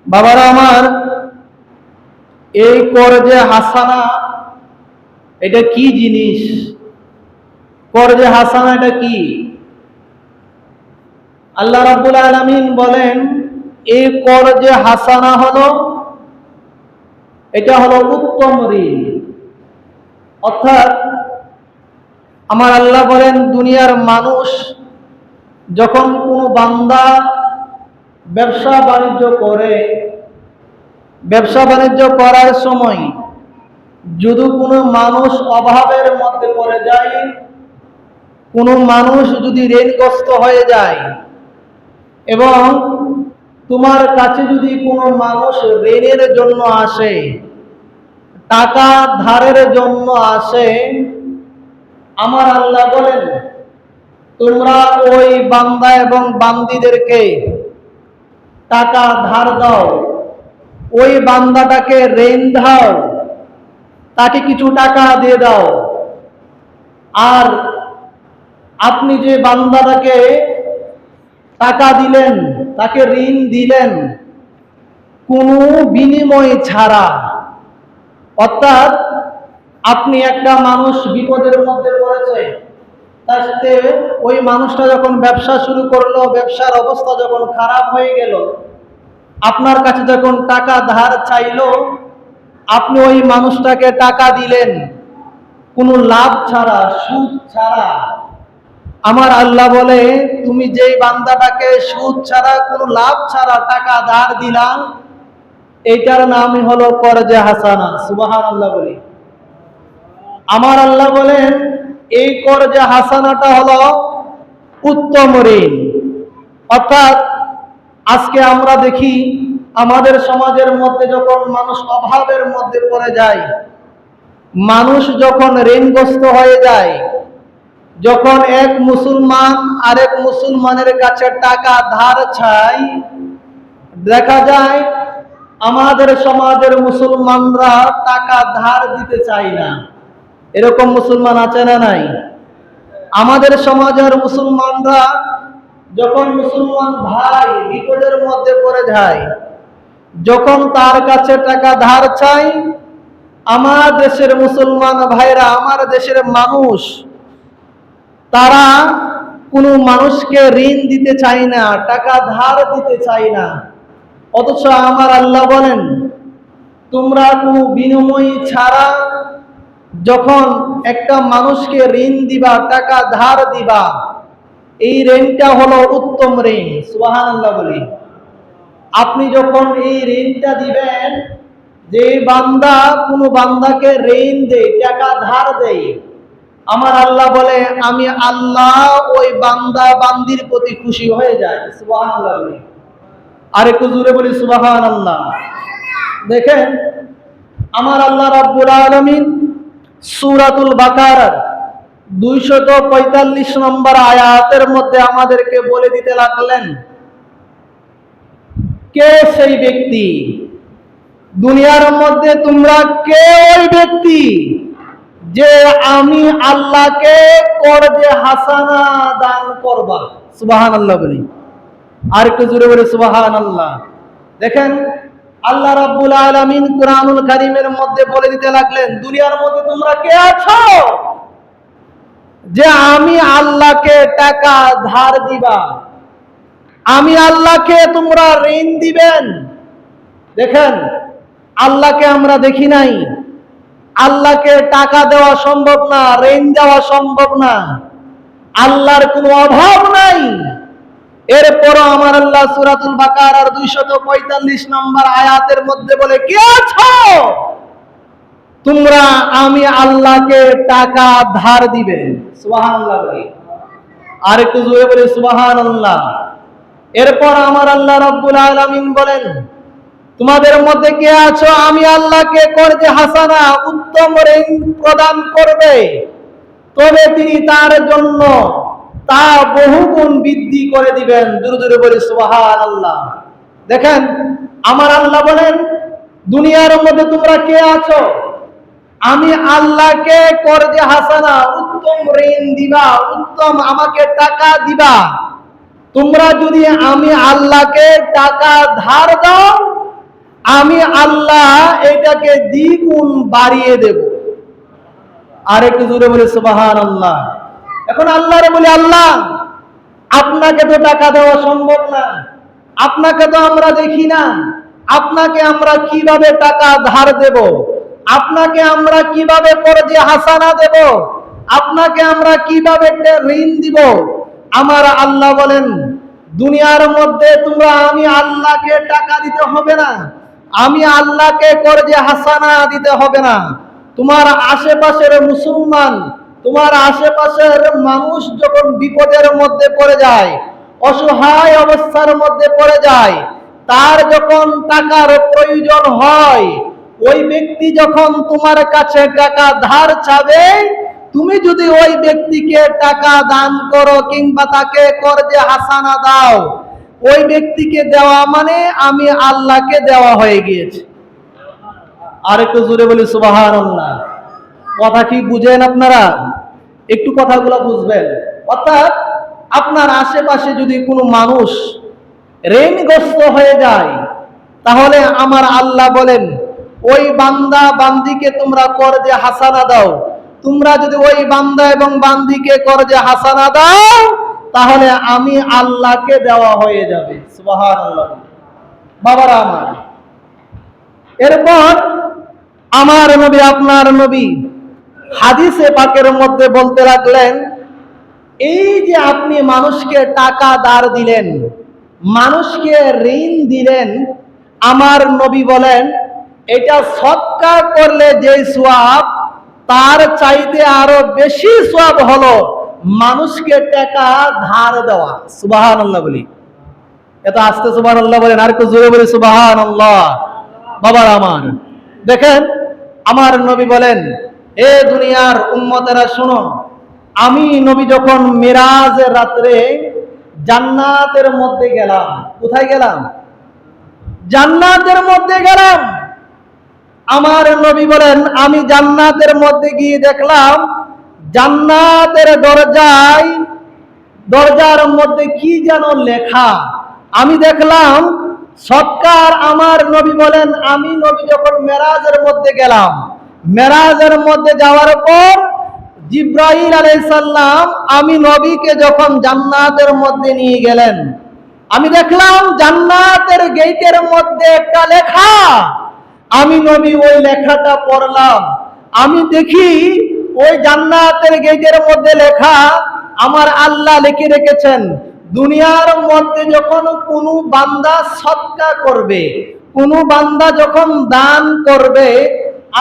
বাবারা আমার, এই কর্জে হাসানা এটা কি জিনিস? কর্জে হাসানা এটা কি? আল্লাহ রাব্বুল আলামিন বলেন, এই কর্জে হাসানা হলো, এটা হলো উত্তম ঋণ। অর্থাৎ আমার আল্লাহ বলেন, দুনিয়ার মানুষ যখন কোনো বান্দা ব্যবসা বাণিজ্য করে, ব্যবসা বাণিজ্য করার সময় যদি কোনো মানুষ অভাবের মধ্যে পড়ে যায়, কোনো মানুষ যদি ঋণগ্রস্ত হয়ে যায়, এবং তোমার কাছে যদি কোনো মানুষ ঋণের জন্য আসে, টাকা ধারের জন্য আসে, আমার আল্লাহ বলেন তোমরা ওই বান্দা এবং বান্দীদেরকে টাকা ধার দাও, ওই বান্দাটাকে ঋণ দাও, তাকে কিছু টাকা দিয়ে দাও। আর আপনি যে বান্দাটাকে টাকা দিলেন, তাকে ঋণ দিলেন কোনো বিনিময় ছাড়া। অর্থাৎ আপনি একটা মানুষ বিপদের মধ্যে পড়েছে, তার সাথে ওই মানুষটা যখন ব্যবসা শুরু করলো, ব্যবসার অবস্থা যখন খারাপ হয়ে গেল, আপনার কাছে যখন টাকা ধার চাইলো, আপনি ওই মানুষটাকে টাকা দিলেন কোনো লাভ ছাড়া, সুদ ছাড়া। আমার আল্লাহ বলে, তুমি যেই বান্দাটাকে সুদ ছাড়া, কোনো লাভ ছাড়া টাকা ধার দিলাম, এইটার নামই হলো কর্জে হাসানা। সুবহানাল্লাহ বলি। আমার আল্লাহ বলেন, এই কর্জে হাসানাটা হলো উত্তম ঋণ। অর্থাৎ আজকে আমরা দেখি আমাদের সমাজের মধ্যে যখন মানুষ অভাবের মধ্যে পড়ে যায়, মানুষ যখন ঋণগ্রস্ত হয়ে যায়, যখন এক মুসলমান আরেক মুসলমানের কাছে টাকা ধার চায়, দেখা যায় আমাদের সমাজের মুসলমানরা টাকা ধার দিতে চায় না। এরকম মুসলমান আছে না নাই? আমাদের সমাজের মুসলমানরা যখন মুসলমান ভাই বিপদের মধ্যে পড়ে যায়, যখন তার কাছে টাকা ধার চাই, আমার দেশের মুসলমান ভাইরা, আমার দেশের মানুষ, তারা কোনো মানুষকে ঋণ দিতে চায় না, টাকা ধার দিতে চায় না। অথচ আমার আল্লাহ বলেন, তোমরা কোনো বিনিময় ছাড়া যখন একটা মানুষকে ঋণ দিবা, টাকা ধার দিবা, এই ঋণটা হলো উত্তম ঋণ। সুবহানাল্লাহ বলি। আপনি যখন এই ঋণটা দিবেন, যে বান্দা কোনো বান্দাকে ঋণ দেয়, টাকা ধার দেয়, আমার আল্লাহ বলে আমি আল্লাহ ওই বান্দা বান্দির প্রতি খুশি হয়ে যায়। সুবহানাল্লাহ বলি। আর একটু জোরে বলি সুবহানাল্লাহ। দেখেন আমার আল্লাহ রাব্বুল আলামিন সূরাতুল বাকারার 245 নম্বর আয়াতের মধ্যে আমাদেরকে বলে দিতে লাগলেন, কে সেই ব্যক্তি, দুনিয়ার মধ্যে তোমরা কে ওই ব্যক্তি যে আমি আল্লাহকে কর্জে হাসানা দান করবা। সুবহানাল্লাহ বলি। আর একটু জোরে বলে সুবহানাল্লাহ। দেখেন আল্লাহ রাব্বুল আলামিন কুরআনুল কারীমের মধ্যে বলে দিতে লাগলেন, দুনিয়ার মধ্যে তোমরা কে আছো যে আমি আল্লাহকে টাকা ধার দিবা, আমি আল্লাহকে তোমরা ঋণ দিবেন। দেখেন আল্লাহকে আমরা দেখি নাই, আল্লাহকে টাকা দেওয়া সম্ভব না, ঋণ দেওয়া সম্ভব না, আল্লাহর কোনো অভাব নাই। এরপরও আমার আল্লাহ সূরাতুল বাকারার 245 নম্বর আয়াতের মধ্যে বলে, কে আছো তোমরা আমি আল্লাহকে টাকা ধার দিবে। সুবহানাল্লাহ বলি। আর একটু জোরে বলি সুবহানাল্লাহ। এরপর আমার আল্লাহ রাব্বুল আলামিন বলেন, তোমাদের মধ্যে কে আছো আমি আল্লাহকে কর্জে হাসানা উত্তম ঋণ প্রদান করবে, তবে তিনি তার জন্য তা বহুগুণ বৃদ্ধি করে দিবেন। জোরে জোরে বলি সুবহানাল্লাহ। দেখেন আমার আল্লাহ বলেন, দুনিয়ার মধ্যে তোমরা কে আছো আমি আল্লাহকে কর্জে হাসানা উত্তম ঋণ দিবা, উত্তম আমাকে টাকা দিবা। তোমরা যদি আমি আল্লাহকে টাকা ধার দাও, আমি আল্লাহ এটাকে দ্বিগুণ বাড়িয়ে দেব। আর একটু জোরে বলি সুবহানাল্লাহ। এখন আল্লাহরে বলি, আল্লাহ আপনাকে তো টাকা দেওয়া সম্ভব না, আপনাকে তো আমরা দেখি না, আপনাকে আমরা কিভাবে টাকা ধার দেব, আপনাকে আমরা কিভাবে কর্জে হাসানা দেব, আপনাকে আমরা কিভাবে ঋণ দিব। আমার আল্লাহ বলেন, দুনিয়ার মধ্যে তোমরা আমি আল্লাহকে টাকা দিতে হবে না, আমি আল্লাহকে কর্জে হাসানা দিতে হবে না। তোমার আশেপাশের মুসলমান, তোমার আশেপাশের মানুষ যখন বিপদের মধ্যে পড়ে যায়, অসহায় অবস্থার মধ্যে পড়ে যায়, তার যখন টাকার প্রয়োজন হয়, ওই ব্যক্তি যখন তোমার কাছে টাকা ধার চাবে, তুমি যদি ওই ব্যক্তিকে টাকা দান করো কিংবা তাকে কর্জে হাসানা দাও, ওই ব্যক্তিকে দেওয়া মানে আমি আল্লাহকে দেওয়া হয়ে গিয়েছে। আর একটু জোরে বলি সুবহানাল্লাহ। কথা কি বুঝেন আপনারা? একটু কথাগুলো বুঝবেন। অর্থাৎ আপনার আশেপাশে যদি কোনো মানুষ ঋণগ্রস্ত হয়ে যায়, তাহলে আমার আল্লাহ বলেন, ওই বান্দা বান্দিকে তোমরা কর্জে হাসানা দাও। তোমরা যদি ওই বান্দা এবং বান্দিকে কর্জে হাসানা দাও, তাহলে আমি আল্লাহকে দেওয়া হয়ে যাবে। সুবহানাল্লাহ। বাবারা আমার, এরপর আমার নবী, আপনার নবী হাদিসে পাকের মধ্যে বলতে লাগলেন, এই যে আপনি মানুষকে টাকা ধার দিলেন, মানুষকে ঋণ দিলেন, আমার নবী বলেন এটা সদকা করলে যে সওয়াব, তার চাইতে আরো বেশি সওয়াব হলো মানুষকে টাকা ধার দেওয়া। সুবহানাল্লাহ বলি। এত আস্তে সুবহানাল্লাহ বলেন, আর একটু জোরে বলি সুবহানাল্লাহ। বাবার আমার, দেখেন আমার নবী বলেন, এ দুনিয়ার উম্মতেরা শুনো, আমি নবী যখন মিরাজের রাত্রে জান্নাতের মধ্যে গেলাম, কোথায় গেলাম? জান্নাতের মধ্যে গেলাম। আমার নবী বলেন, আমি জান্নাতের মধ্যে গিয়ে দেখলাম জান্নাতের দরজার মধ্যে কি যেন লেখা। আমি দেখলাম সৎকার। আমার নবী বলেন, আমি নবী যখন মেরাজের মধ্যে গেলাম, মেরাজের মধ্যে যাওয়ার পর জিব্রাইল আলাইহিস সালাম আমি নবীকে যখন জান্নাতের মধ্যে নিয়ে গেলেন, আমি দেখলাম জান্নাতের গেটের মধ্যে একটা লেখা। আমি নবী ওই লেখাটা পড়লাম। আমি দেখি ওই জান্নাতের গেটের মধ্যে লেখা, আমার আল্লাহ লিখে রেখেছেন, দুনিয়ার মধ্যে যখন কোনো বান্দা সদকা করবে, কোনো বান্দা যখন দান করবে,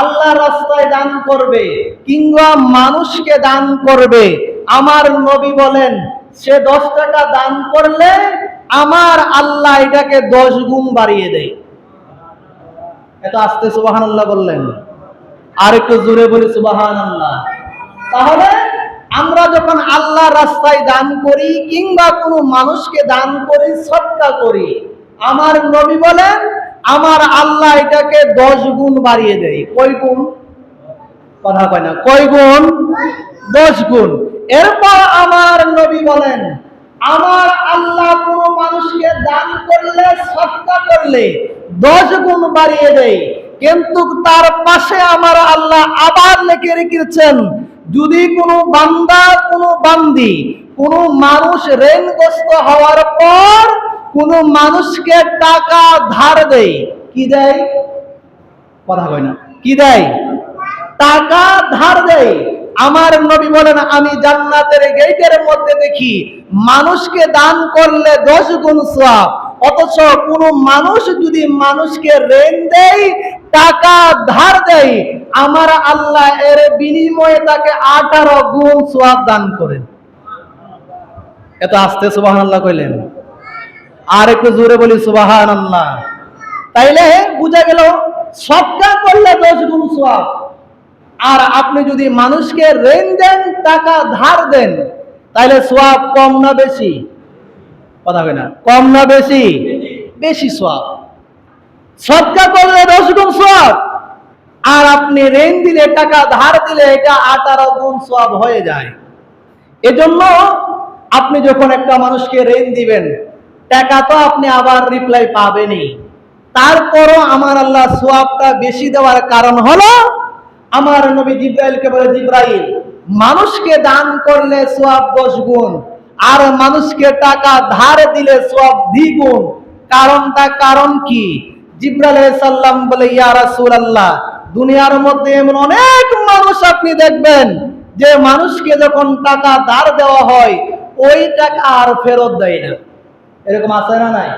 আল্লাহ রাস্তায় দান করবে কিংবা মানুষকে দান করবে, আমার নবী বলেন সে 10 টাকা দান করলে আমার আল্লাহ এটাকে 10 গুণ বাড়িয়ে দেয়। এত আস্তে সুবহানাল্লাহ বললেন, আর একটু জোরে বলি সুবহানাল্লাহ। তাহলে আমরা যখন আল্লাহ রাস্তায় দান করি কিংবা কোনো মানুষকে দান করি, সদকা করি, আমার নবী বলেন আমার আল্লাহ এটাকে 10 গুণ বাড়িয়ে দেয়। কয় গুণ? কথা কয় না, কয় গুণ? 10 গুণ। এরপর আমার নবী বলেন, আমার আল্লাহ কোনো মানুষকে দান করলে, সদকা করলে 10 গুণ বাড়িয়ে দেয়। কিন্তু তার পাশে আমার আল্লাহ আবার লিখে রেখেছেন, যদি কোনো বান্দা, কোনো বান্দি, কোনো মানুষ ঋণগ্রস্ত হওয়ার পর কোনো মানুষকে টাকা ধার দেয়, কি দেয়? কথা কয় না, কি দেয়? টাকা ধার দেয়। আমার নবী বলেন, আমি জান্নাতের গেটের মধ্যে দেখি মানুষকে দান করলে 10 গুণ সওয়াব, অথচ কোন মানুষ যদি মানুষকে ঋণ দেয়, টাকা ধার দেয়, আমার আল্লাহ এর বিনিময়ে তাকে 18 গুণ সওয়াব দান করেন। এত আস্তে সুবহানাল্লাহ কইলেন, আর একটু জোরে বলি সুবহানাল্লাহ। তাইলে বুঝা গেল সদকা করলে 10 গুণ সওয়াব, আর আপনি যদি মানুষকে ঋণ দেন, টাকা ধার দেন, তাইলে সওয়াব কম না বেশি? কথা হয় না, কম না বেশি? বেশি সওয়াব। সদকা করলে 10 গুণ সওয়াব, আর আপনি ঋণ দিলে, টাকা ধার দিলে এটা 18 গুণ সওয়াব হয়ে যায়। এজন্য আপনি যখন একটা মানুষকে ঋণ দিবেন, টাকা তো আপনি আবার রিপ্লাই পাবেনই, তারপরও আমার আল্লাহ সওয়াবটা বেশি দেওয়ার কারণ হলো আমার নবী জিব্রাইলকে বলে, জিব্রাইল, মানুষকে দান করলে সওয়াব 10 গুণ, আর মানুষকে টাকা ধার দিলে সওয়াব দ্বিগুণ। কারণ কি? জিব্রাইল আলাইহিস সালাম বলে, ইয়া রাসূলুল্লাহ, দুনিয়ার মধ্যে এমন অনেক মানুষ আপনি দেখবেন যে মানুষকে যখন টাকা ধার দেওয়া হয় ওই টাকা আর ফেরত দেয় না। এরকম আছে না নাই?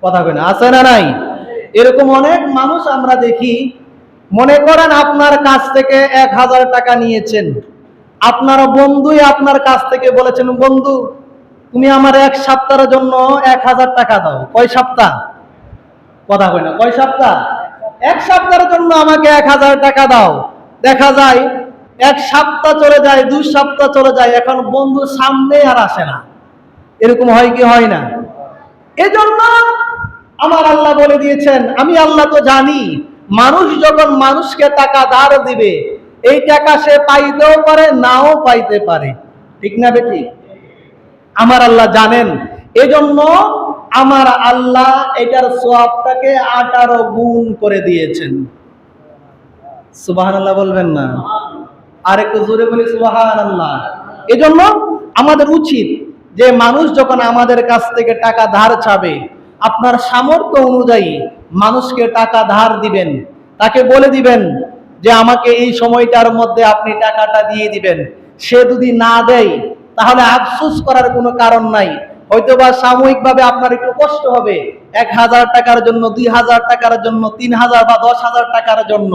কথা কই না, আছে না নাই? এরকম অনেক মানুষ আমরা দেখি। মনে করেন আপনার কাছ থেকে 1000 টাকা নিয়েছেন, আপনার বন্ধুই আপনার কাছ থেকে বলেছেন, বন্ধু তুমি আমার 1 সপ্তাহের জন্য 1000 টাকা দাও। কয় সপ্তাহ? কথা কই না, কয় সপ্তাহ? 1 সপ্তাহের জন্য আমাকে 1000 টাকা দাও। দেখা যায় 1 সপ্তাহ চলে যায়, 2 সপ্তাহ চলে যায়, এখন বন্ধু সামনে আর আসে না। এরকম হয় কি হয় না? এজন্য আমার আল্লাহ বলে দিয়েছেন, আমি আল্লাহ তো জানি মানুষ যখন মানুষকে টাকা ধার দিবে এই টাকা সে পাইতেও পারে, নাও পাইতে পারে। ঠিক না বেটি? আমার আল্লাহ জানেন। এজন্য আমার আল্লাহ এটার সওয়াবটাকে 18 গুণ করে দিয়েছেন। সুবহানাল্লাহ বলবেন না? আর একটু জোরে বলি সুবহানাল্লাহ। এজন্য আমাদের উচিত যে মানুষ যখন আমাদের কাছ থেকে টাকা ধার চাবে, আপনার সামর্থ্য অনুযায়ী মানুষকে টাকা ধার দিবেন, তাকে বলে দিবেন যে আমাকে এই সময়টার মধ্যে আপনি টাকাটা দিয়ে দিবেন। সে যদি না দেয় তাহলে আফসোস করার কোনো কারণ নাই। হয়তোবা সাময়িকভাবে আপনার একটু কষ্ট হবে, 1000 টাকার জন্য, 2000 টাকার জন্য, 3000 বা 10,000 টাকার জন্য,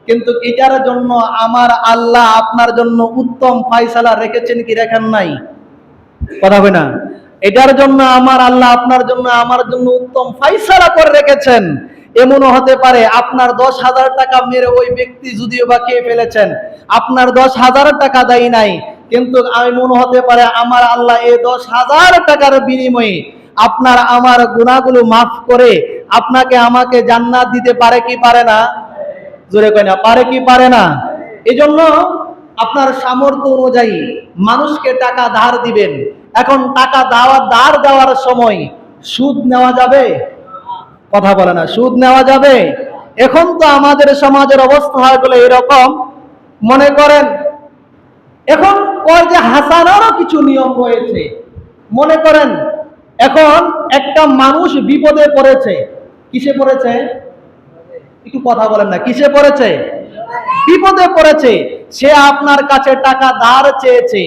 কিন্তু এটার জন্য আমার আল্লাহ আপনার জন্য উত্তম ফায়সালা রেখেছেন কি রেখেন নাই? কথা কই না? এটার জন্য আমার আল্লাহ আপনার জন্য, আমার জন্য উত্তম ফায়সালা করে রেখেছেন। এমনও হতে পারে আপনার 10,000 টাকা মেরে ওই ব্যক্তি যদিও বা খেয়ে ফেলেছেন, আপনার 10,000 টাকা দেয় নাই, কিন্তু এমন হতে পারে আমার আল্লাহ এই 10,000 টাকার বিনিময়ে আপনার আমার গুনাহগুলো মাফ করে আপনাকে আমাকে জান্নাত দিতে পারে কি পারে না? জোরে কয় না, পারে কি পারে না? এজন্য আপনার সামর্থ্য অনুযায়ী মানুষকে টাকা ধার দিবেন। এখন টাকা ধার দেওয়ার সময় সুদ নেওয়া যাবে? কথা বলে না, সুদ নেওয়া যাবে? এখন তো আমাদের সমাজের অবস্থা হয়ে গেল এরকম, মনে করেন এখন কর্জে হাসানারও কিছু নিয়ম রয়েছে। মনে করেন এখন একটা মানুষ বিপদে পড়েছে। কিসে পড়েছে? একটু কথা বলেন না, কিসে পড়েছে? বিপদে পড়েছে। সে আপনার কাছে টাকা ধার চেয়েছে,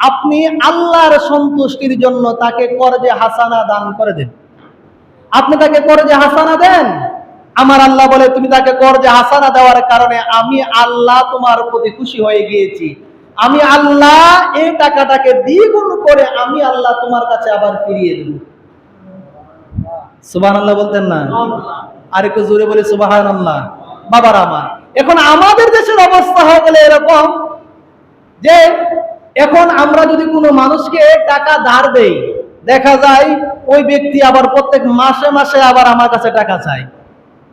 আপনি আল্লাহর সন্তুষ্টির জন্য তাকে কর্জে হাসানা দান করে দেন। আপনি তাকে কর্জে হাসানা দেন, আমার আল্লাহ বলে তুমি তাকে কর্জে হাসানা দেওয়ার কারণে আমি আল্লাহ তোমার প্রতি খুশি হয়ে গিয়েছি। আমি আল্লাহ এই টাকাটাকে দ্বিগুণ করে আমি আল্লাহ তোমার কাছে আবার ফিরিয়ে দেব। সুবহানাল্লাহ বলতেন না? আর একটু জোরে বলি সুবহানাল্লাহ। বাবার আমার, এখন আমাদের দেশের অবস্থা হয়ে গেলে এরকম যে এখন আমরা যদি কোনো মানুষকে টাকা ধার দেই, দেখা যায় ওই ব্যক্তি আবার প্রত্যেক মাসে মাসে আবার আমার কাছে টাকা চায়।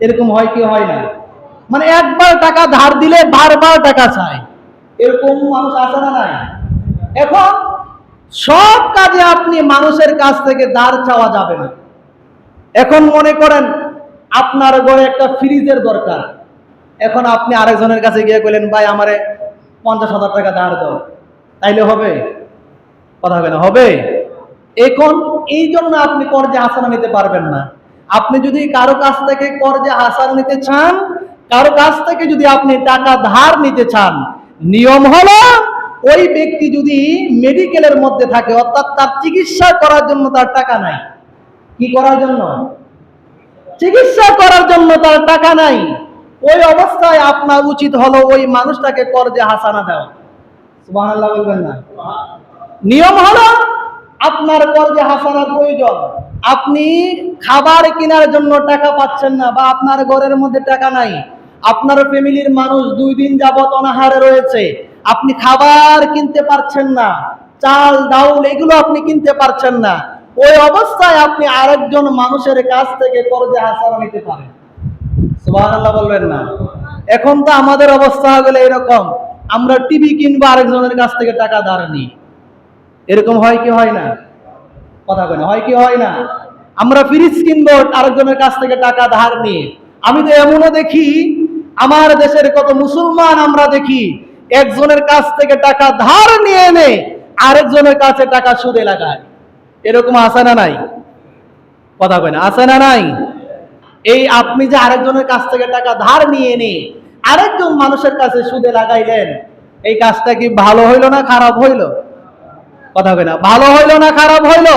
এরকম হয় কি হয় না? মানে একবার টাকা ধার দিলে বারবার টাকা চায়। এরকম মানুষ আছে না নাই? এখন সব কাজে আপনি মানুষের কাছ থেকে ধার চাওয়া যাবে না। এখন মনে করেন আপনার ঘরে একটা ফ্রিজের দরকার, এখন আপনি আরেকজনের কাছে গিয়ে বললেন ভাই আমারে 50,000 টাকা ধার দাও, তাইলে হবে? কথা বলে না, হবে? এখন এই জন্য আপনি কর্জে হাসানা নিতে পারবেন না। আপনি যদি কারো কাছ থেকে কর্জে হাসানা নিতে চান, কারো কাছ থেকে যদি আপনি টাকা ধার নিতে চান, নিয়ম হলো ওই ব্যক্তি যদি মেডিকেলের মধ্যে থাকে, অর্থাৎ তার চিকিৎসা করার জন্য তার টাকা নাই। কি করার জন্য? চিকিৎসা করার জন্য তার টাকা নাই। ওই অবস্থায় আপনার উচিত হলো ওই মানুষটাকে কর্জে হাসানা দেওয়া। সুবহানাল্লাহ বলবেন না? নিয়ম হলো আপনার কর্জে হাসানার প্রয়োজন। আপনি খাবার কেনার জন্য টাকা পাচ্ছেন না, বা আপনার ঘরের মধ্যে টাকা নাই, আপনার ফ্যামিলির মানুষ 2 দিন যাবত অনাহারে রয়েছে, আপনি খাবার কিনতে পারছেন না, চাল ডাউল এগুলো আপনি কিনতে পারছেন না, ওই অবস্থায় আপনি আরেকজন মানুষের কাছ থেকে কর্জে হাসানা নিতে পারেন। সুবহানাল্লাহ বলবেন না? এখন তো আমাদের অবস্থা হয়ে গেলে এরকম, আমরা টিভি কিনবো আরেকজনের কাছ থেকে টাকা ধার নিই। এরকম হয় কি হয় না? কথা বলে, হয় কি হয় না? আমরা ফ্রিজ কিনবো আরেকজনের কাছ থেকে টাকা ধার নিয়ে। আমি তো এমনও দেখি, আমার দেশের কত মুসলমান আমরা দেখি একজনের কাছ থেকে টাকা ধার নিয়ে এনে আরেকজনের কাছে টাকা সুদে লাগায়। এরকম আছে না নাই? কথা কয় না, আছে না নাই? এই আপনি যে আরেকজনের কাছ থেকে টাকা ধার নিয়ে এনে আরেকজন মানুষের কাছে সুদে লাগাইলেন, এই কাজটা কি ভালো হইলো না খারাপ হইলো? কথা কয় না, ভালো হইলো না খারাপ হইলো?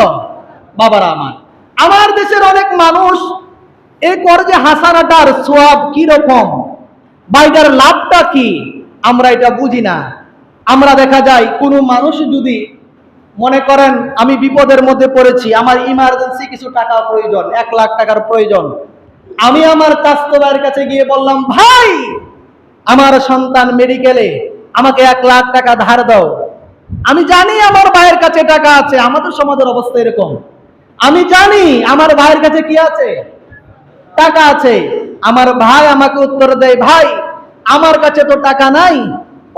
বাবারা আমার, আমার দেশের অনেক মানুষ এই কর্জে হাসানাটার সোয়াব কি রকম, বাইটার লাভটা কি, আমরা এটা বুঝি না। আমরা দেখা যায় কোনো মানুষ যদি মনে করেন আমি বিপদের মধ্যে পড়েছি, আমার ইমার্জেন্সি কিছু টাকা প্রয়োজন, 1 লাখ টাকার প্রয়োজন, আমি আমার চাচাতো ভাইয়ের কাছে গিয়ে বললাম, ভাই আমার সন্তান মেডিকেলে, আমাকে 1 লাখ টাকা ধার দাও। আমি জানি আমার ভাইয়ের কাছে টাকা আছে, আমাদের সমাজের অবস্থা এরকম, আমি জানি আমার ভাইয়ের কাছে কি আছে, টাকা আছে। আমার ভাই আমাকে উত্তর দেয়, ভাই আমার কাছে তো টাকা নাই,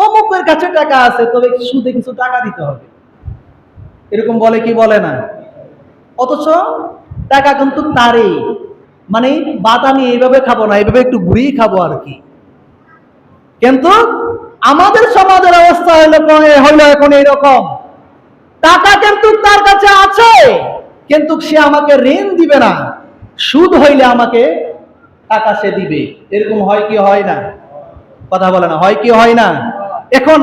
অমুকের কাছে টাকা আছে, তবে সুদে কিছু টাকা দিতে হবে। এরকম বলে কি বলে না? অথচ টাকা কিন্তু তারই, মানে বাদামি এইভাবে খাবো না, এইভাবে একটু ঘুরিয়ে খাবো আর কি। কিন্তু আমাদের সমাজের অবস্থা হইলো এখন এইরকম, টাকা কিন্তু তার কাছে আছে, কিন্তু সে আমাকে ঋণ দিবে না, সুদ হইলে আমাকে টাকা সে দিবে। এরকম হয় কি হয় না? কথা বলে না, হয় কি হয় না? এখন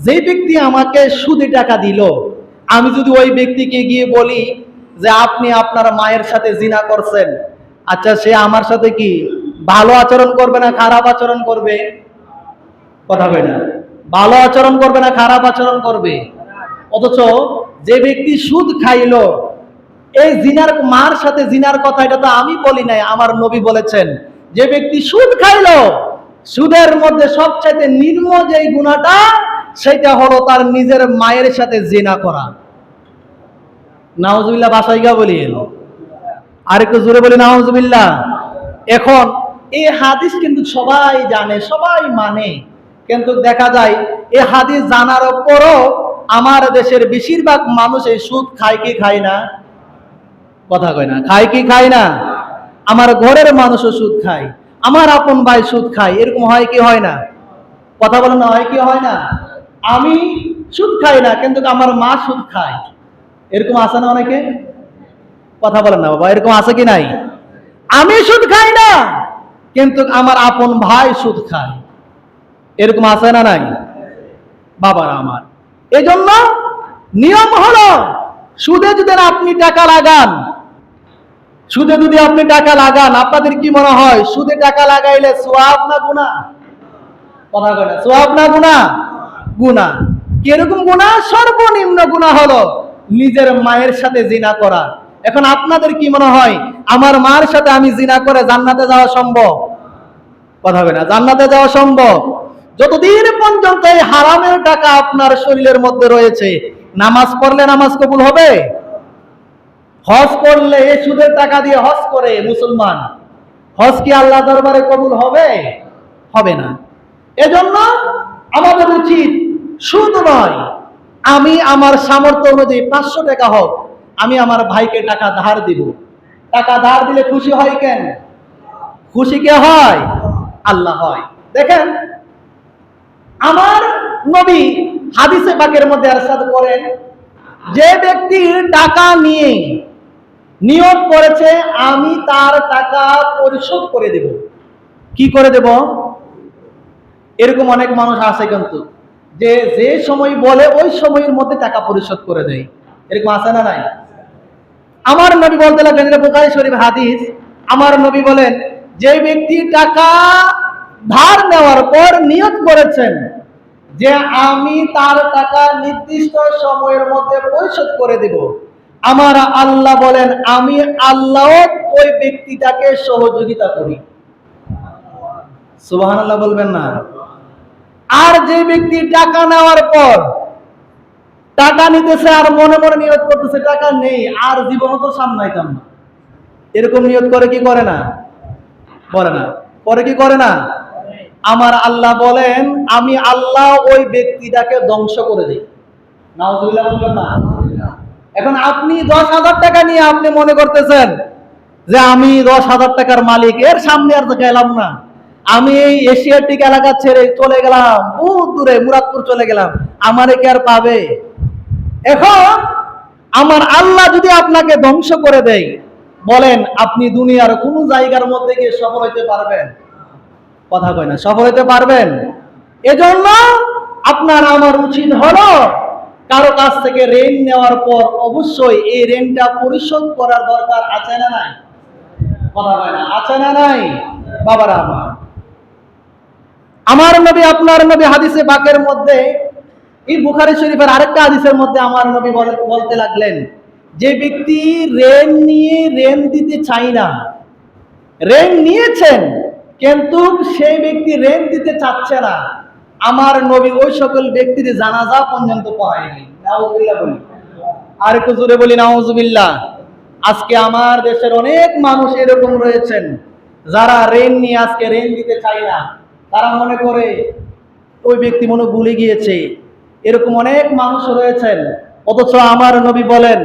যে ব্যক্তি আমাকে সুদে টাকা দিল, আমি যদি ওই ব্যক্তিকে গিয়ে বলি যে আপনি আপনার মায়ের সাথে জিনা করছেন, আচ্ছা সে আমার সাথে কি ভালো আচরণ করবে না খারাপ আচরণ করবে? কথা বলে না, ভালো আচরণ করবে না খারাপ আচরণ করবে? অথচ যে ব্যক্তি সুদ খাইলো, এই জিনার মার সাথে জিনার কথা এটা তো আমি বলি নাই, আমার নবী বলেছেন, যে ব্যক্তি সুদ খাইলো, সুদের মধ্যে সবচাইতে নিম্ন যে গুনাহটা, সেটা হলো তার নিজের মায়ের সাথে জিনা করা। নাউজুবিল্লাহ, বাসায় গিয়ে বলি, আর একটু জোরে বলি নাউজুবিল্লাহ। এখন এই হাদিস কিন্তু সবাই জানে, সবাই মানে, কিন্তু দেখা যায় এই হাদিস জানার পরও আমার দেশের বেশিরভাগ মানুষ এই সুদ খায় কি খায় না? কথা কয় না, খায় কি খায় না? আমার ঘরের মানুষও সুদ খায়, আমার আপন ভাই সুদ খায়, এরকম হয় কি হয় না? কথা বলে না, হয় কি হয় না? আমি সুদ খাই না, কিন্তু আমার মা সুদ খায়, এরকম আছে না অনেকে? কথা বলেন না বাবা, এরকম আছে কি নাই? আমি সুদ খাই না, কিন্তু আমার আপন ভাই সুদ খায়, এরকম আছে না নাই? বাবারা আমার, এই জন্য নিয়ম হলো, সুদে যদি আপনি টাকা লাগান, সুদে যদি আপনি টাকা লাগান, আপনাদের কি মনে হয় সুদে টাকা লাগাইলে সওয়াব না গুনাহ? কথা কয় না, সওয়াব না গুনাহ? গুনাহ। কিরকম গুনাহ? সর্বনিম্ন গুনাহ হলো নিজের মায়ের সাথে জিনা করা। এখন আপনাদের কি মনে হয় আমার মার সাথে আমি জিনা করে জান্নাতে যাওয়া সম্ভব? কথা হবে না, জান্নাতে যাওয়া সম্ভব? যতদিন পর্যন্ত এই হারামের টাকা আপনার শরীরের মধ্যে রয়েছে, নামাজ পড়লে নামাজ কবুল হবে? হজ করলে এই সুদের টাকা দিয়ে হজ করে মুসলমান, হজ কি আল্লাহ দরবারে কবুল হবে? হবে না। এজন্য আমাদের উচিত সুদ নয়, আমি আমার সামর্থ্য অনুযায়ী 500 টাকা হোক, আমি আমার ভাইকে টাকা ধার দিব। টাকা ধার দিলে খুশি হয় কেন? খুশি কে হয়? আল্লাহ হয়। দেখেন আমার নবী হাদিসে পাকের মধ্যে ইরশাদ করেন, যে ব্যক্তি টাকা নিয়ে নিয়ত করেছে আমি তার টাকা পরিশোধ করে দেব। কি করে দেব? এরকম অনেক মানুষ আছে কিন্তু, যে যে সময় বলে ওই সময়ের মধ্যে টাকা পরিশোধ করে দেয়, এরকম আছে না নাই? আমার নবী বলতে লাগলেন, এটা বুখারী শরীফ হাদিস, আমার নবী বলেন, যে ব্যক্তি টাকা ধার নেওয়ার পর নিয়ত করেছেন যে আমি তার টাকা নির্দিষ্ট সময়ের মধ্যে পরিশোধ করে দেব, আমার আল্লাহ বলেন আমি আল্লাহ ওই ব্যক্তিটাকে সহযোগিতা করি। সুবহানাল্লাহ বলবেন না? আর যে ব্যক্তি টাকা নেওয়ার পর টাকা নিতেছে আর মনে মনে নিয়ত করতেছে টাকা নেই, আর জীবন তো সামলাইতাম না, এরকম নিয়ত করে কি করে না? বলে না, করে কি করে না? আমার আল্লাহ বলেন আমি আল্লাহ ওই ব্যক্তিটাকে ধ্বংস করে দিই। নাউজুবিল্লাহ বলবেন না? এখন আপনি 10,000 টাকা নিয়ে আপনি মনে করতেছেন যে আমি 10,000 টাকার মালিক, এর সামনে আর তো গেলাম না, আমি এই এশিয়াটিক এলাকা ছেড়ে চলে গেলাম বহুত দূরে, মুরাদপুর চলে গেলাম, আমারে কি আর পাবে? এখন আমার আল্লাহ যদি আপনাকে ধ্বংস করে দেয়, বলেন আপনি দুনিয়ার কোন জায়গার মধ্যে গিয়ে সফল হইতে পারবেন? কথা কয় না, সফল হইতে পারবেন? এজন্য আপনার আমার উচিত হলো কারো কাছ থেকে ঋণ নেওয়ার পর অবশ্যই এই ঋণটা পরিশোধ করার দরকার আছে না নাই? কথা কয় না, আছে না নাই? বাবারা আমার নবী আপনার নবী হাদিসে পাকের মধ্যে, এই বুখারী শরীফের আরেকটা হাদিসের মধ্যে আমার নবী বলতে লাগলেন, যে ব্যক্তি ঋণ নিয়ে ঋণ দিতে চায় না, ঋণ নিয়েছেন কিন্তু সেই ব্যক্তি ঋণ দিতে চাচ্ছে না, আমার নবী ওই সকল ব্যক্তির জানাজা পর্যন্ত পড়ায়নি। নাউজুবিল্লাহ বলি, আর একটু জোরে বলি নাউজুবিল্লাহ। আজকে আমার দেশের অনেক মানুষ এরকম রয়েছেন যারা ঋণ নিয়ে আজকে ঋণ দিতে চায় না, তারা মনে করে ওই ব্যক্তি মনে ভুলে গিয়েছে, এরকম অনেক মানুষ রয়েছেন। অথচ আমার নবী বলেন,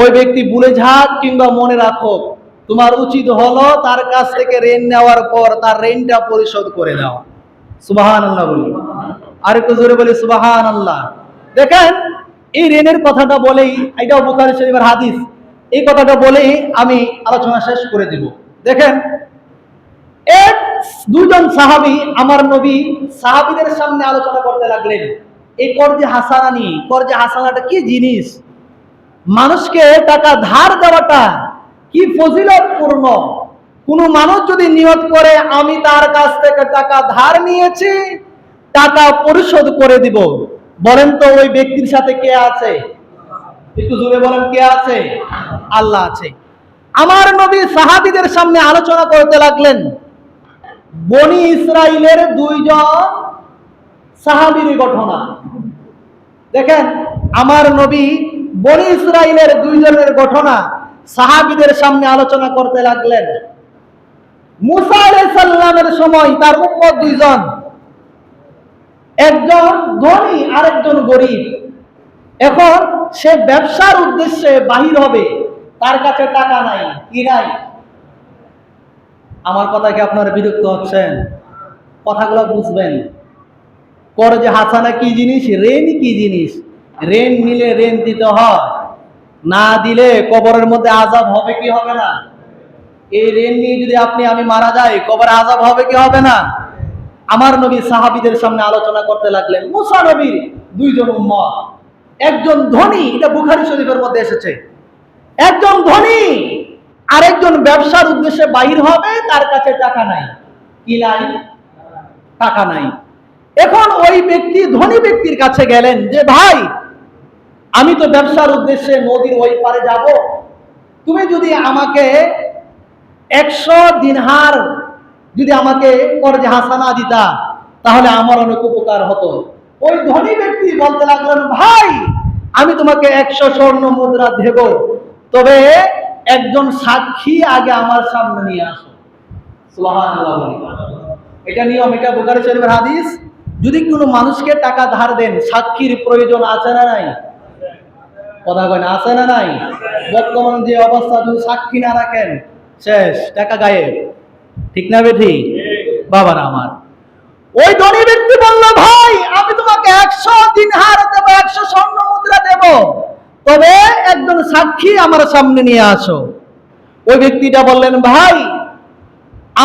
ওই ব্যক্তি ভুলে যাক কিংবা মনে রাখো, তোমার উচিত হলো তার কাছ থেকে ঋণ নেওয়ার পর তার ঋণটা পরিশোধ করে দাও। সুবহানাল্লাহ বলি, আর একটু জোরে বলি সুবহানাল্লাহ। দেখেন এই ঋণের কথাটা বলেই, এটাও বুখারী শরীফের হাদিস, এই কথাটা বলেই আমি আলোচনা শেষ করে দিব। দেখেন এক দুইজন সাহাবী আমার নবী সাহাবীদের সামনে আলোচনা করতে লাগলেন এই কর্জে হাসানা নিয়ে। কর্জে হাসানাটা কি জিনিস, মানুষকে টাকা ধার দেওয়াটা কি ফজিলতপূর্ণ। কোন মানুষ যদি নিয়ত করে আমি তার কাছ থেকে টাকা ধার নিয়েছি, টাকা পরিশোধ করে দিব, বলেন তো ওই ব্যক্তির সাথে কে আছে? একটু জোরে বলেন, কে আছে? আল্লাহ আছে। আমার নবী সাহাবীদের সামনে আলোচনা করতে লাগলেন বনি ইসরাইলের দুইজন সাহাবীর ঘটনা। দেখেন আমার নবী বনি ইসরাইলের দুইজনের ঘটনা সাহাবীদের সামনে আলোচনা করতে লাগলেন। মুসা আলাইহিস সালামের সময় তার উম্মত দুইজন, একজন ধনী আরেকজন গরিব। এখন সে ব্যবসার উদ্দেশ্যে বাহির হবে, তার কাছে টাকা নাই। কি নাই? আমার কথা কি আপনারা বিরক্ত হচ্ছেন? কথাগুলো বুঝবেন। কর্জে হাসানা কি জিনিস, ঋণ কি জিনিস। ঋণ নিলে ঋণ দিতে হয়, না দিলে কবরের মধ্যে আযাব হবে কি হবে না? এই ঋণ নিয়ে যদি আপনি আমি মারা যাই, কবরে আযাব হবে কি হবে না? আমার নবী সাহাবীদের সামনে আলোচনা করতে লাগলেন মুসা নবীর দুইজন উম্মত, একজন ধনী, এটা বুখারী শরীফের মধ্যে এসেছে, একজন ধনী আরেকজন ব্যবসার উদ্দেশ্যে বাহির হবে, তার কাছে টাকা নাই। কি নাই? টাকা নাই। এখন ওই ব্যক্তি ধনী ব্যক্তির কাছে গেলেন যে ভাই, আমি তো ব্যবসার উদ্দেশ্যে নদীর ওই পারে যাব, তুমি যদি আমাকে 100 দিনহার যদি আমাকে কর্জে হাসানা দিতা, তাহলে আমার অনেক উপকার হতো। ওই ধনী ব্যক্তি বলতে লাগলেন, ভাই আমি তোমাকে 100 স্বর্ণ মুদ্রা দেব, তবে একজন সাক্ষী আগে আমার সামনে নিয়ে আসো। সুবহানাল্লাহ। এটা নিয়ম, এটা বুখারী শরীফের হাদিস। যদি কোনো মানুষকে টাকা ধার দেন, সাক্ষীর প্রয়োজন আছে না নাই? কথা কয় না, আছে না নাই? বর্তমান যে অবস্থা, যদি সাক্ষী না রাখেন শেষ, টাকা গায়েব। ঠিক না বেঠি? বাবারা আমার, ওই ধনী ব্যক্তি বলল, ভাই আমি তোমাকে 100 দিনহার দেব, 100 স্বর্ণ মুদ্রা দেব, তবে একজন সাক্ষী আমার সামনে নিয়ে আসো। ওই ব্যক্তিটা বললেন, ভাই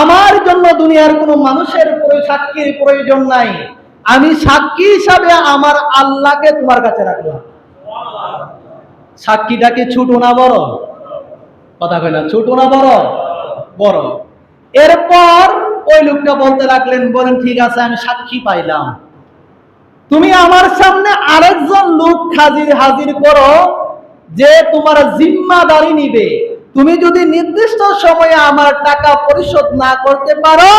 আমার জন্য দুনিয়ার কোনো মানুষের সাক্ষীর প্রয়োজন নাই, আমি সাক্ষী হিসাবে আমার আল্লাহকে তোমার কাছে রাখলাম। সাক্ষীটাকে ছোট না বড়? কথা কয় না, ছোট না বড়? বড়। এরপর ওই লোকটা বলতে লাগলেন, বলেন ঠিক আছে আমি সাক্ষী পাইলাম, তুমি আমার সামনে আরেকজন লোক হাজির করো যে তোমার জিম্মাদারি নিবে, তুমি যদি নির্দিষ্ট সময়ে আমার টাকা পরিশোধ না করতে পারো,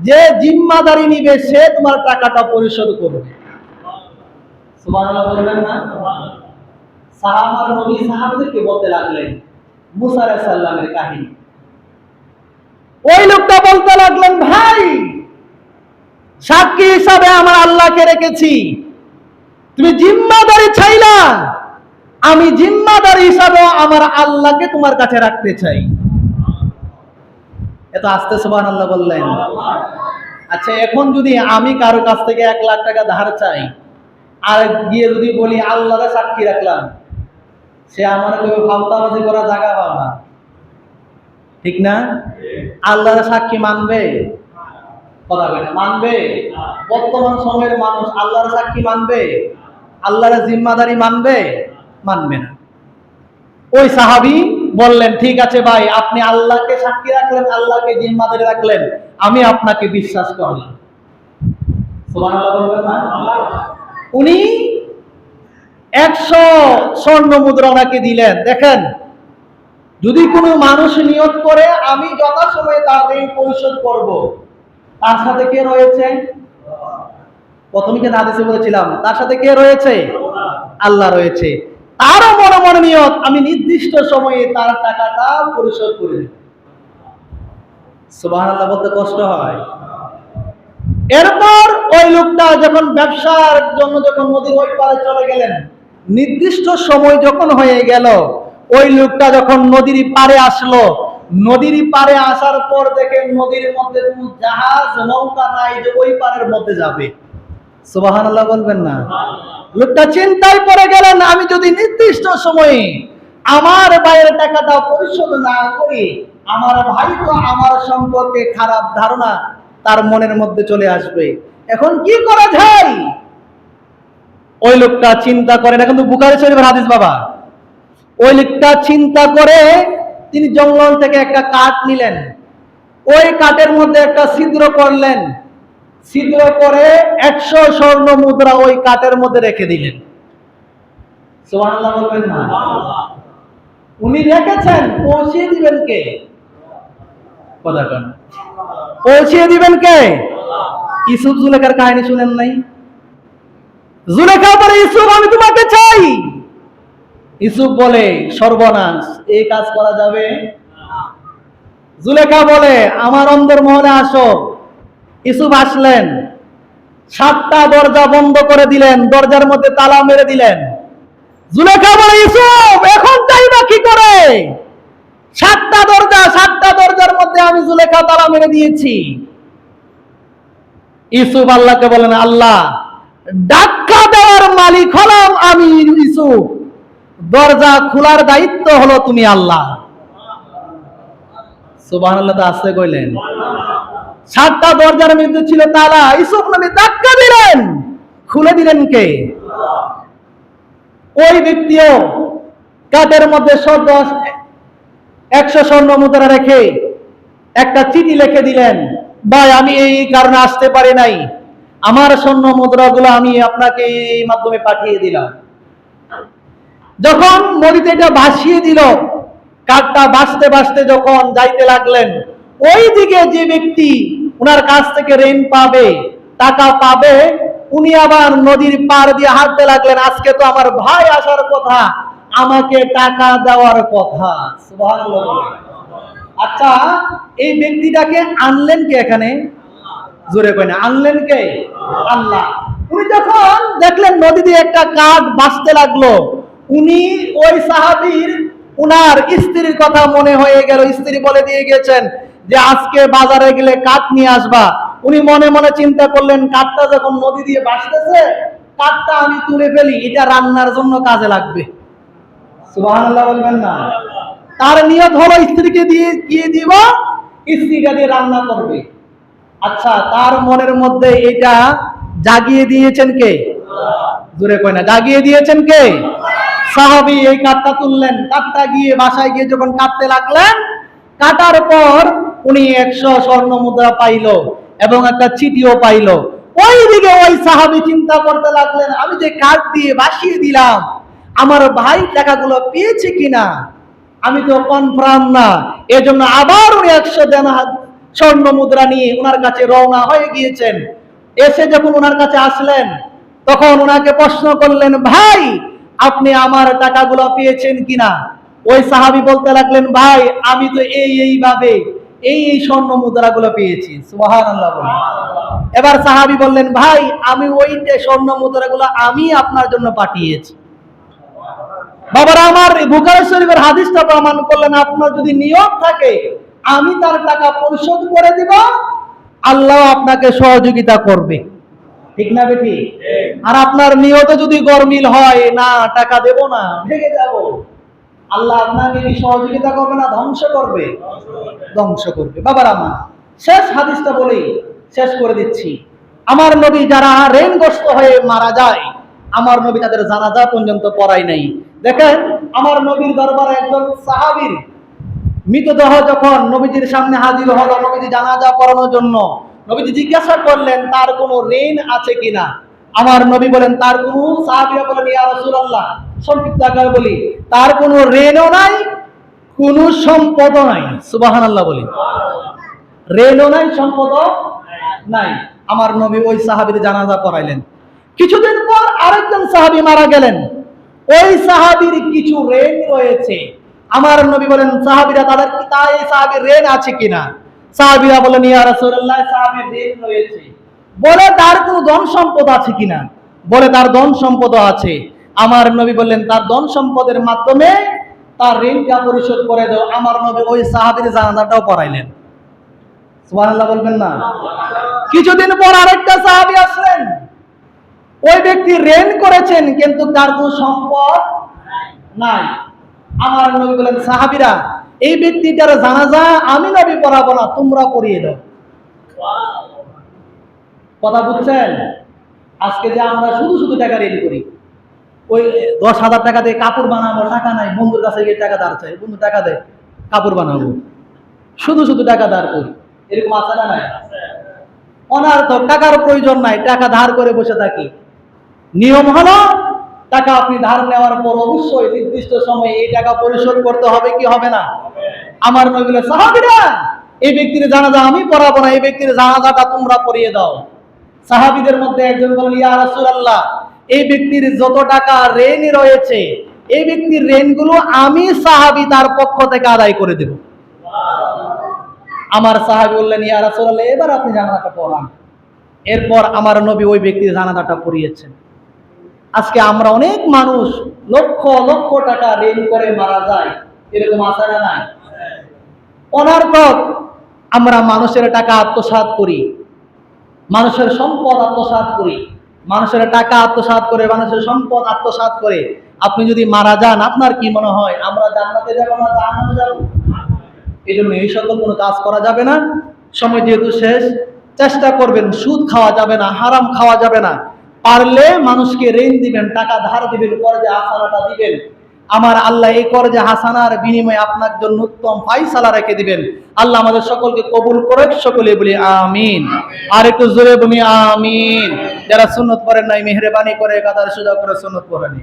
যে জিম্মাদারি নিবে সে তোমার টাকাটা পরিশোধ করবে। সুবহানাল্লাহ বলবেন না? সাহাবার নবী সাহাবাদেরকে বলতে লাগলেন মুসা আলাইহিস সালামের কাহিনী। ওই লোকটা বলতে লাগলেন, ভাই সাক্ষী হিসাবে আমার আল্লাহকে রেখেছি, তুমি জিম্মাদারি চাইলা, আমি জিম্মাদারি হিসাবে আমার আল্লাহকে তোমার কাছে রাখতে চাই। এত আস্তে সুবহানাল্লাহ বললেন। আচ্ছা, এখন যদি আমি কারো কাছ থেকে 1,00,000 টাকা ধার চাই, আর গিয়ে যদি বলি আল্লাহরে সাক্ষী রাখলাম, সে আমার কেউ ফালতাবাজি করা জায়গা পাও না, ঠিক না? আল্লাহরে সাক্ষী মানবে? কথা বলে মানবে? বর্তমান সময়ের মানুষ আল্লাহর সাক্ষী মানবে? আল্লাহর জিম্মাদারি মানবে? মানবে না। ওই সাহাবী বললেন, ঠিক আছে ভাই, আপনি আল্লাহকে সাক্ষী রাখলেন, আল্লাহকে জিম্মাদারি রাখলেন, আমি আপনাকে বিশ্বাস করলাম। সুবহানাল্লাহ বলবেন না? উনি 100 স্বর্ণ মুদ্রা ওনাকে দিলেন। দেখেন, যদি কোনো মানুষ নিয়ত করে আমি যথাসময়ে তার ঋণ পরিশোধ করব, তার সাথে কে রয়েছে? প্রথমে যে হাদিসে বলেছিলাম, তার সাথে কে রয়েছে? আল্লাহ রয়েছে। তারও মনে মনে নিয়ত, আমি নির্দিষ্ট সময়ে তার টাকাটা পরিশোধ করে দেব। সুবহানাল্লাহ বলতে কষ্ট হয়। এরপর ওই লোকটা যখন ব্যবসার জন্য যখন নদীর ওই পারে চলে গেলেন, নির্দিষ্ট সময় যখন হয়ে গেল, ওই লোকটা যখন নদীর পারে আসলো, নদীর পারে আসার পর দেখে নদীর মধ্যে কোনো জাহাজ নৌকা নাই যে ওই পারের মধ্যে যাবে। সুবহানাল্লাহ বলবেন না? লোকটা চিন্তায় পড়ে গেলেন, আমি যদি নির্দিষ্ট সময়ে আমার ভাইয়ের টাকাটা পরিশোধ না করি, আমার ভাই তো আমার সম্পর্কে খারাপ ধারণা তার মনের মধ্যে চলে আসবে, এখন কি করা যায়? ওই লোকটা চিন্তা করে, না কিন্তু বুখারী শরীফের হাদিস বাবা, ওই লোকটা চিন্তা করে তিনি জঙ্গল থেকে একটা কাঠ নিলেন, ওই কাঠের মধ্যে একটা ছিদ্র করলেন, ছিদ্র করে 100 স্বর্ণ মুদ্রা ওই কাঠের মধ্যে রেখে দিলেন। সুবহানাল্লাহ বলবেন না? উনি রেখেছেন, পৌঁছিয়ে দিবেন কে? কথা কেন? পৌঁছিয়ে দিবেন কে? ইউসুফ জুলেখার কাহিনী শুনেন নাই? জুলেখা বলে, ইউসুফ আমি তোমাকে চাই। ইউসুফ বলে, সর্বনাশ, এই কাজ করা যাবে? জুলেখা বলে, আমার অন্দরমহলে আসো। ইউসুফ আসলেন, 7টা দরজা বন্ধ করে দিলেন, দরজার মধ্যে তালা মেরে দিলেন। জুলেখা বলে, ইউসুফ এখন যাইবা কি করে? 7টা দরজার মধ্যে আমি জুলেখা তালা মেরে দিয়েছি। ইউসুফ আল্লাহকে বলেন, আল্লাহ, ডাক্কা দেওয়ার মালিক হলাম আমি ইউসুফ, দরজা খোলার দায়িত্ব হলো তুমি আল্লাহ। সুবহানাল্লাহ তো আসতে কইলেন। 7টা দরজার মধ্যে ছিল তালা, ইউসুফ নবী ধাক্কা দিলেন, খুলে দিলেন কে? ওই ব্যক্তিও কাঠের মধ্যে 100 স্বর্ণ মুদ্রা রেখে একটা চিঠি লিখে দিলেন, ভাই আমি এই কারণে আসতে পারি নাই, আমার স্বর্ণ মুদ্রাগুলো আমি আপনাকে এই মাধ্যমে পাঠিয়ে দিলাম। যখন নদীতে এটা ভাসিয়ে দিল, কাঠটা ভাসতে ভাসতে যখন যাইতে লাগলেন, ওই দিকে যে ব্যক্তি ওনার কাছ থেকে ঋণ পাবে, টাকা পাবে, উনি আবার নদীর পার দিয়ে হাঁটতে লাগলেন, আজকে তো আমার ভাই আসার কথা, আমাকে টাকা দেওয়ার কথা। সুবহানাল্লাহ। আচ্ছা, এই ব্যক্তিটাকে আনলেন কে এখানে? জোরে কয় না, আনলেন কে? আল্লাহ। উনি যখন দেখলেন নদী দিয়ে একটা কাঠ ভাসতে লাগলো, উনি ওই সাহাবীর উনার স্ত্রীর কথা মনে হয়ে গেল, স্ত্রী বলে দিয়ে গেছেন যে আজকে বাজারে গেলে কাঠ নিয়ে আসবা। উনি মনে মনে চিন্তা করলেন, কাঠটা যখন নদী দিয়ে ভাসতেছে, কাঠটা আমি তুলে ফেলি, এটা রান্নার জন্য কাজে লাগবে। সুবহানাল্লাহ বলবেন না? তার নিয়ত হলো স্ত্রীকে দিয়ে দিব, স্ত্রীটা দিয়ে রান্না করবে। আচ্ছা, তার মনের মধ্যে এটা জাগিয়ে দিয়েছেন কে? জোরে কয় না, জাগিয়ে দিয়েছেন কে? সাহাবী এই কাঠটা তুললেন, কাঠটা গিয়ে বাসায় গিয়ে যখন কাটতে লাগলেন, কাটার পর উনি 100 স্বর্ণ মুদ্রা পাইল এবং একটা চিঠিও পাইল। ওইদিকে ওই সাহাবী চিন্তা করতে লাগলেন, আমি যে কাঠ দিয়ে ভাসিয়ে দিলাম, আমার ভাই টাকাগুলো পেয়েছে কিনা আমি তো কনফার্ম না। এজন্য আবার উনি 100 দিনার স্বর্ণ মুদ্রা নিয়ে ওনার কাছে রওনা হয়ে গিয়েছেন। এসে যখন ওনার কাছে আসলেন, তখন ওনাকে প্রশ্ন করলেন, ভাই আপনি আমার টাকাগুলো পেয়েছেন কিনা? ওই সাহাবী বলতে লাগলেন, ভাই আমি তো এইভাবে এই স্বর্ণ মুদ্রাগুলো পেয়েছি। সুবহানাল্লাহ বলেন। এবার সাহাবী বললেন, ভাই আমি ওই স্বর্ণ মুদ্রাগুলো আমি আপনার জন্য পাঠিয়েছি। বাবারা আমার, বুখারী শরীফের হাদিসটা প্রমাণ করলেন, আপনার যদি নিয়ত থাকে আমি তার টাকা পরিশোধ করে দিব, আল্লাহ আপনাকে সহযোগিতা করবে। ঠিক না বেটি? আর আপনার নিয়তে যদি গরমিল হয়, না টাকা দেব না, ভেগে যাব, আল্লাহ আপনাকে কি সহযোগিতা করবে না ধ্বংস করবে? ধ্বংস করবে। বাবার আমার শেষ হাদিসটা বলেই শেষ করে দিচ্ছি। আমার নবী যারা ঋণগ্রস্ত হয়ে মারা যায়, আমার নবী তাদের জানাজা পর্যন্ত পড়ায় নাই। দেখেন, আমার নবীর দরবারে একজন সাহাবীর মৃতদেহ যখন নবীজির সামনে হাজির হলো, নবীজি জানাজা পড়ানোর জন্য, নবীজি জিজ্ঞাসা করলেন তার কোনো ঋণ আছে কিনা। আমার নবী বলেন তার কোনো, সাহাবীরা বলেন ইয়া রাসূলুল্লাহ, সংক্ষিপ্ত আকারে বলি, তার কোনো ঋণও নাই, কোনো সম্পদও নাই। সুবহানাল্লাহ বলি। ঋণও নাই, সম্পদও নাই। আমার নবী ওই সাহাবীর জানাজা পড়াইলেন। কিছুদিন পর আরেকজন সাহাবী মারা গেলেন। ওই সাহাবীর কিছু ঋণ রয়েছে। আমার নবী বলেন সাহাবীরা তাদের কি তাই এই সাহাবীর ঋণ আছে কিনা। সাহাবীরা বলেন ইয়া রাসূলুল্লাহ, সাহাবীর ঋণ রয়েছে। বলে তার কোনো ধন সম্পদ আছে কিনা। বলে তার ধন সম্পদও আছে। আমার নবী বললেন তার ধন সম্পদের মাধ্যমে তার ঋণটা পরিশোধ করে দাও। আমার নবী ওই সাহাবীর জানাজাটাও পড়াইলেন। সুবহানাল্লাহ বলবেন না? কিছুদিন পর আরেকটা সাহাবী আসলেন। ওই ব্যক্তি ঋণ করেছেন কিন্তু তার কোনো সম্পদ নাই। আমার নবী বলেন সাহাবীরা, এই ব্যক্তিটার জানাজা আমি নবী পড়াবো না, তোমরা পড়িয়ে দাও। কথা বুঝছেন? আজকে যে আমরা শুধু শুধু টাকা ঋণ করি, ওই 10,000 টাকা দিয়ে কাপড় বানাবো, টাকা নাই, বন্ধুর কাছে গিয়ে টাকা ধার চাই, বন্ধু টাকা দেয়, কাপড় বানাবো, শুধু শুধু টাকা ধার করি। এরকম আছে না নাই? অনার্থক, টাকার প্রয়োজন নাই, টাকা ধার করে বসে থাকি। নিয়ম হলো টাকা আপনি ধার নেওয়ার পর অবশ্যই নির্দিষ্ট সময়ে এই টাকা পরিশোধ করতে হবে কি হবে না? আমার নবী বলেন সাহাবীরা, এই ব্যক্তির জানাজা আমি পড়াবো না, এই ব্যক্তির জানাজাটা তোমরা পড়িয়ে দাও। সাহাবীদের মধ্যে একজন বলেন ইয়া রাসূলুল্লাহ, এই ব্যক্তির যত টাকা ঋণ রয়েছে, এই ব্যক্তির ঋণগুলো আমি সাহাবী তার পক্ষ থেকে আদায় করে দেব। আমার সাহাবী বললেন ইয়া রাসূলুল্লাহ, এবার আপনি জানাজাটা পড়ান। এরপর আমার নবী ওই ব্যক্তির জানাজাটা পড়িয়েছেন। আজকে আমরা অনেক মানুষ লক্ষ লক্ষ টাকা ঋণ করে মারা যায়, এরকম আছে না নাই? অনার্থক আমরা মানুষের টাকা আত্মসাৎ করি, মানুষের সম্পদ আত্মসাৎ করি, মানুষের টাকা আত্মসাৎ করে, মানুষের সম্পদ আত্মসাৎ করে আপনি যদি মারা যান, আপনার কি মনে হয় আমরা জান্নাতে যাব না জাহান্নামে যাব? এই জন্য এই সকল কোনো কাজ করা যাবে না। সময় যেহেতু শেষ, চেষ্টা করবেন সুদ খাওয়া যাবে না, হারাম খাওয়া যাবে না। পারলে মানুষকে ঋণ দিবেন, টাকা ধার দিবেন, কর্জে হাসানাটা দিবেন। আমার আল্লাহ এই কর্জে হাসানার বিনিময়ে আপনার জন্য উত্তম ফায়সালা রেখে দিবেন। আল্লাহ আমাদের সকলকে কবুল করে, সকলে বলি আমিন। আর একটু জোরে বলি আমিন। যারা সুন্নত পড়েন নাই, মেহেরবানি করে কাতার সুজা করে সুন্নত পড়েন।